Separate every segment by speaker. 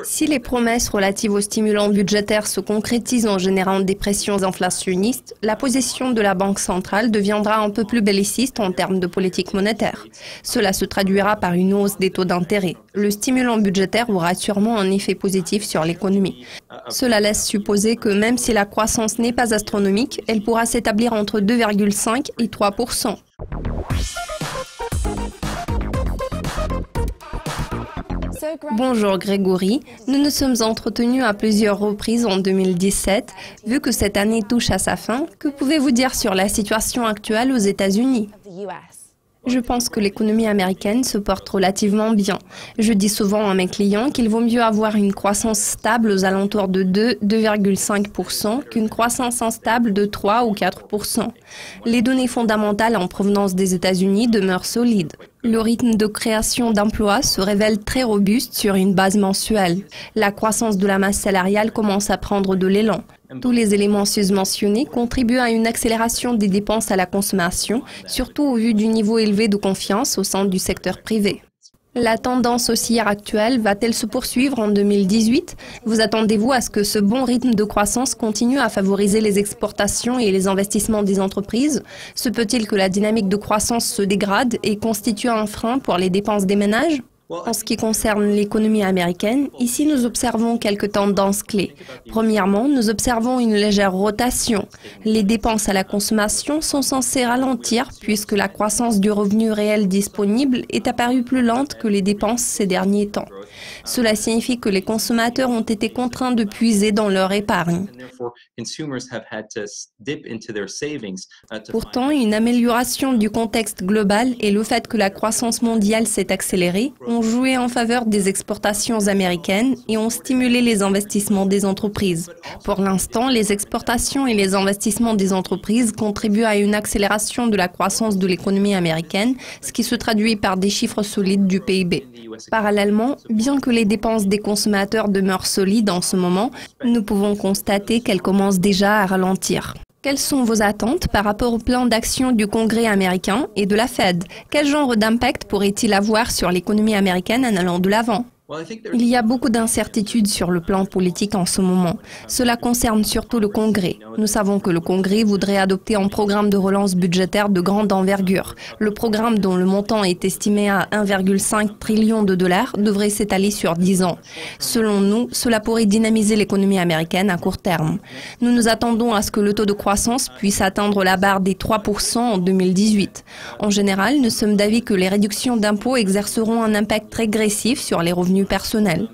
Speaker 1: Si les promesses relatives aux stimulants budgétaires se concrétisent en générant des pressions inflationnistes, la position de la Banque centrale deviendra un peu plus belliciste en termes de politique monétaire. Cela se traduira par une hausse des taux d'intérêt. Le stimulant budgétaire aura sûrement un effet positif sur l'économie. Cela laisse supposer que même si la croissance n'est pas astronomique, elle pourra s'établir entre 2,5 et 3%. Bonjour Grégory, nous nous sommes entretenus à plusieurs reprises en 2017. Vu que cette année touche à sa fin, que pouvez-vous dire sur la situation actuelle aux États-Unis ? Je pense que l'économie américaine se porte relativement bien. Je dis souvent à mes clients qu'il vaut mieux avoir une croissance stable aux alentours de 2,5% qu'une croissance instable de 3 ou 4%. Les données fondamentales en provenance des États-Unis demeurent solides. Le rythme de création d'emplois se révèle très robuste sur une base mensuelle. La croissance de la masse salariale commence à prendre de l'élan. Tous les éléments susmentionnés contribuent à une accélération des dépenses à la consommation, surtout au vu du niveau élevé de confiance au sein du secteur privé. La tendance haussière actuelle va-t-elle se poursuivre en 2018 ? Vous attendez-vous à ce que ce bon rythme de croissance continue à favoriser les exportations et les investissements des entreprises ? Se peut-il que la dynamique de croissance se dégrade et constitue un frein pour les dépenses des ménages ? En ce qui concerne l'économie américaine, ici nous observons quelques tendances clés. Premièrement, nous observons une légère rotation. Les dépenses à la consommation sont censées ralentir puisque la croissance du revenu réel disponible est apparue plus lente que les dépenses ces derniers temps. Cela signifie que les consommateurs ont été contraints de puiser dans leur épargne. Pourtant, une amélioration du contexte global et le fait que la croissance mondiale s'est accélérée ont joué en faveur des exportations américaines et ont stimulé les investissements des entreprises. Pour l'instant, les exportations et les investissements des entreprises contribuent à une accélération de la croissance de l'économie américaine, ce qui se traduit par des chiffres solides du PIB. Parallèlement, bien que les dépenses des consommateurs demeurent solides en ce moment, nous pouvons constater qu'elles commencent déjà à ralentir. Quelles sont vos attentes par rapport au plan d'action du Congrès américain et de la Fed ? Quel genre d'impact pourrait-il avoir sur l'économie américaine en allant de l'avant ? Il y a beaucoup d'incertitudes sur le plan politique en ce moment. Cela concerne surtout le Congrès. Nous savons que le Congrès voudrait adopter un programme de relance budgétaire de grande envergure. Le programme, dont le montant est estimé à 1,5 trillion de dollars, devrait s'étaler sur 10 ans. Selon nous, cela pourrait dynamiser l'économie américaine à court terme. Nous nous attendons à ce que le taux de croissance puisse atteindre la barre des 3% en 2018. En général, nous sommes d'avis que les réductions d'impôts exerceront un impact régressif sur les revenus personnel.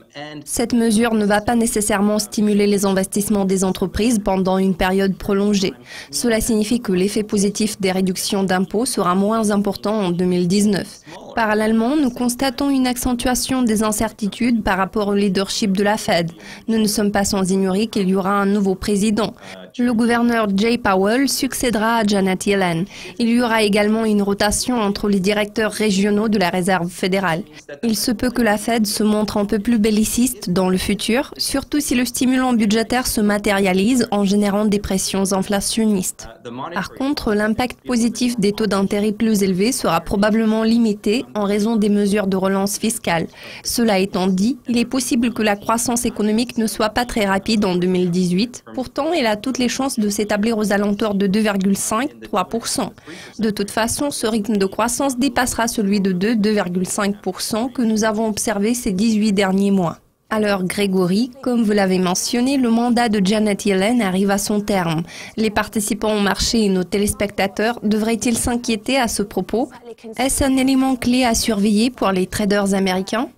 Speaker 1: Cette mesure ne va pas nécessairement stimuler les investissements des entreprises pendant une période prolongée. Cela signifie que l'effet positif des réductions d'impôts sera moins important en 2019. Parallèlement, nous constatons une accentuation des incertitudes par rapport au leadership de la Fed. Nous ne sommes pas sans ignorer qu'il y aura un nouveau président. Le gouverneur Jay Powell succédera à Janet Yellen. Il y aura également une rotation entre les directeurs régionaux de la Réserve fédérale. Il se peut que la Fed se montre un peu plus belliciste dans le futur, surtout si le stimulant budgétaire se matérialise en générant des pressions inflationnistes. Par contre, l'impact positif des taux d'intérêt plus élevés sera probablement limité en raison des mesures de relance fiscale. Cela étant dit, il est possible que la croissance économique ne soit pas très rapide en 2018. Pourtant, elle a toutes les chances de s'établir aux alentours de 2,5-3%. De toute façon, ce rythme de croissance dépassera celui de 2,5% que nous avons observé ces 18 derniers mois. Alors Grégory, comme vous l'avez mentionné, le mandat de Janet Yellen arrive à son terme. Les participants au marché et nos téléspectateurs devraient-ils s'inquiéter à ce propos? Est-ce un élément clé à surveiller pour les traders américains?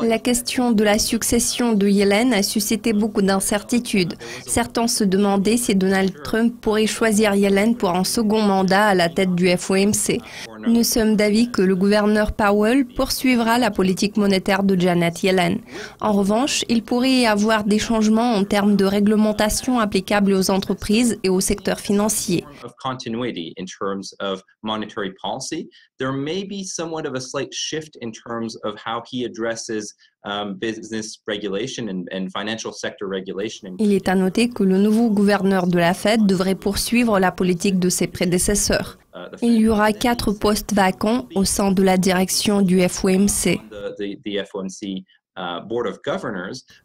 Speaker 1: La question de la succession de Yellen a suscité beaucoup d'incertitudes. Certains se demandaient si Donald Trump pourrait choisir Yellen pour un second mandat à la tête du FOMC. Nous sommes d'avis que le gouverneur Powell poursuivra la politique monétaire de Janet Yellen. En revanche, il pourrait y avoir des changements en termes de réglementation applicables aux entreprises et au secteur financier. Il est à noter que le nouveau gouverneur de la Fed devrait poursuivre la politique de ses prédécesseurs. Il y aura 4 postes vacants au sein de la direction du FOMC.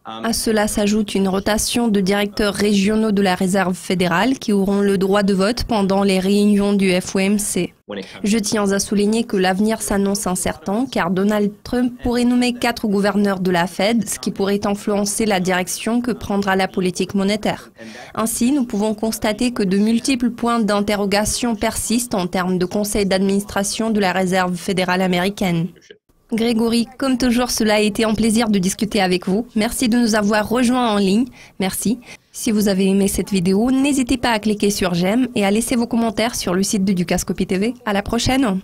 Speaker 1: À cela s'ajoute une rotation de directeurs régionaux de la Réserve fédérale qui auront le droit de vote pendant les réunions du FOMC. Je tiens à souligner que l'avenir s'annonce incertain car Donald Trump pourrait nommer 4 gouverneurs de la Fed, ce qui pourrait influencer la direction que prendra la politique monétaire. Ainsi, nous pouvons constater que de multiples points d'interrogation persistent en termes de conseil d'administration de la Réserve fédérale américaine. Grégory, comme toujours, cela a été un plaisir de discuter avec vous. Merci de nous avoir rejoints en ligne. Merci. Si vous avez aimé cette vidéo, n'hésitez pas à cliquer sur j'aime et à laisser vos commentaires sur le site de Dukascopy TV. À la prochaine!